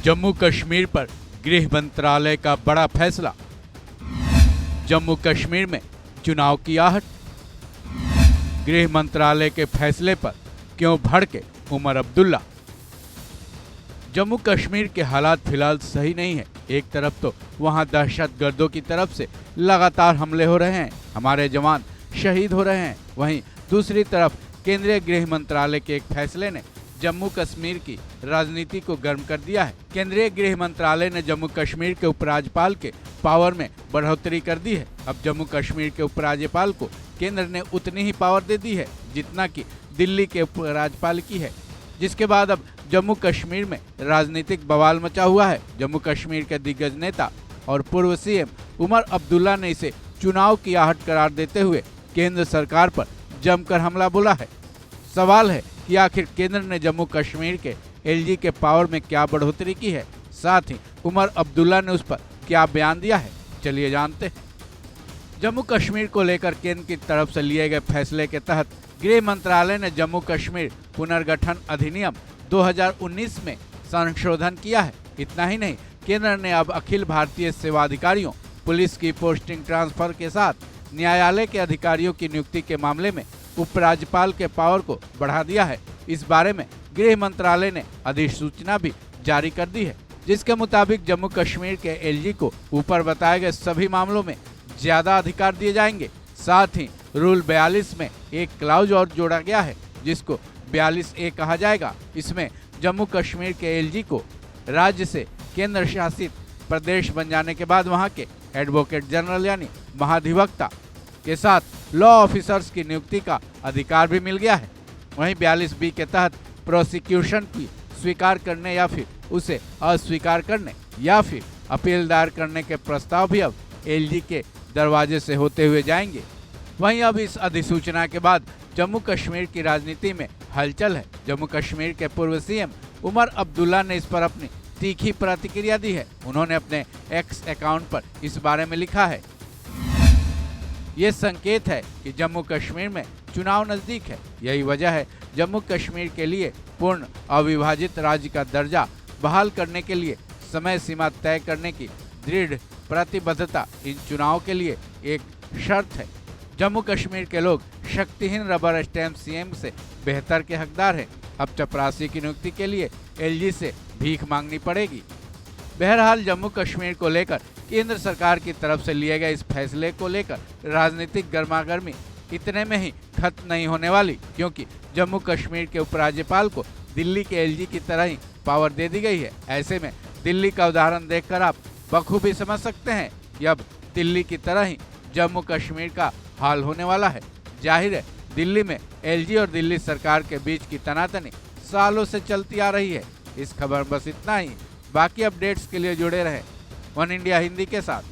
जम्मू कश्मीर पर गृह मंत्रालय का बड़ा फैसला। जम्मू कश्मीर में चुनाव की आहट। गृह मंत्रालय के फैसले पर क्यों भड़के उमर अब्दुल्ला। जम्मू कश्मीर के हालात फिलहाल सही नहीं है। एक तरफ तो वहां दहशतगर्दों की तरफ से लगातार हमले हो रहे हैं, हमारे जवान शहीद हो रहे हैं। वहीं दूसरी तरफ केंद्रीय गृह मंत्रालय के एक फैसले ने जम्मू कश्मीर की राजनीति को गर्म कर दिया है। केंद्रीय गृह मंत्रालय ने जम्मू कश्मीर के उपराज्यपाल के पावर में बढ़ोतरी कर दी है। अब जम्मू कश्मीर के उपराज्यपाल को केंद्र ने उतनी ही पावर दे दी है जितना कि दिल्ली के उपराज्यपाल की है, जिसके बाद अब जम्मू कश्मीर में राजनीतिक बवाल मचा हुआ है। जम्मू कश्मीर के दिग्गज नेता और पूर्व सीएम उमर अब्दुल्ला ने इसे चुनाव की आहट करार देते हुए केंद्र सरकार पर जमकर हमला बोला है। सवाल है कि आखिर केंद्र ने जम्मू कश्मीर के एलजी के पावर में क्या बढ़ोतरी की है, साथ ही उमर अब्दुल्ला ने उस पर क्या बयान दिया है, चलिए जानते हैं। जम्मू कश्मीर को लेकर केंद्र की तरफ से लिए गए फैसले के तहत गृह मंत्रालय ने जम्मू कश्मीर पुनर्गठन अधिनियम 2019 में संशोधन किया है। इतना ही नहीं, केंद्र ने अब अखिल भारतीय सेवा अधिकारियों, पुलिस की पोस्टिंग ट्रांसफर के साथ न्यायालय के अधिकारियों की नियुक्ति के मामले में उपराज्यपाल के पावर को बढ़ा दिया है। इस बारे में गृह मंत्रालय ने अधिसूचना भी जारी कर दी है, जिसके मुताबिक जम्मू कश्मीर के एलजी को ऊपर बताए गए सभी मामलों में ज्यादा अधिकार दिए जाएंगे। साथ ही रूल 42 में एक क्लाउज और जोड़ा गया है, जिसको 42A कहा जाएगा। इसमें जम्मू कश्मीर के एलजी को राज्य से केंद्र शासित प्रदेश बन जाने के बाद वहां के एडवोकेट जनरल यानी महाधिवक्ता के साथ लॉ ऑफिसर्स की नियुक्ति का अधिकार भी मिल गया है। वहीं 42B के तहत प्रोसिक्यूशन की स्वीकार करने या फिर उसे अस्वीकार करने या फिर अपील दायर करने के प्रस्ताव भी अब एलजी के दरवाजे से होते हुए जाएंगे। वहीं अब इस अधिसूचना के बाद जम्मू कश्मीर की राजनीति में हलचल है। जम्मू कश्मीर के पूर्व सीएम उमर अब्दुल्ला ने इस पर अपनी तीखी प्रतिक्रिया दी है। उन्होंने अपने एक्स अकाउंट पर इस बारे में लिखा है, ये संकेत है कि जम्मू कश्मीर में चुनाव नजदीक है। यही वजह है जम्मू कश्मीर के लिए पूर्ण अविभाजित राज्य का दर्जा बहाल करने के लिए समय सीमा तय करने की दृढ़ प्रतिबद्धता इन चुनाव के लिए एक शर्त है। जम्मू कश्मीर के लोग शक्तिहीन रबर स्टैंप सीएम से बेहतर के हकदार हैं। अब चपरासी की नियुक्ति के लिए एलजी से भीख मांगनी पड़ेगी। बहरहाल जम्मू कश्मीर को लेकर केंद्र सरकार की तरफ से लिए गए इस फैसले को लेकर राजनीतिक गर्मागर्मी इतने में ही खत्म नहीं होने वाली, क्योंकि जम्मू कश्मीर के उपराज्यपाल को दिल्ली के एलजी की तरह ही पावर दे दी गई है। ऐसे में दिल्ली का उदाहरण देखकर आप बखूबी समझ सकते हैं कि अब दिल्ली की तरह ही जम्मू कश्मीर का हाल होने वाला है। जाहिर है दिल्ली में एलजी और दिल्ली सरकार के बीच की तनातनी सालों से चलती आ रही है। इस खबर बस इतना ही। बाकी अपडेट्स के लिए जुड़े रहें वन इंडिया हिंदी के साथ।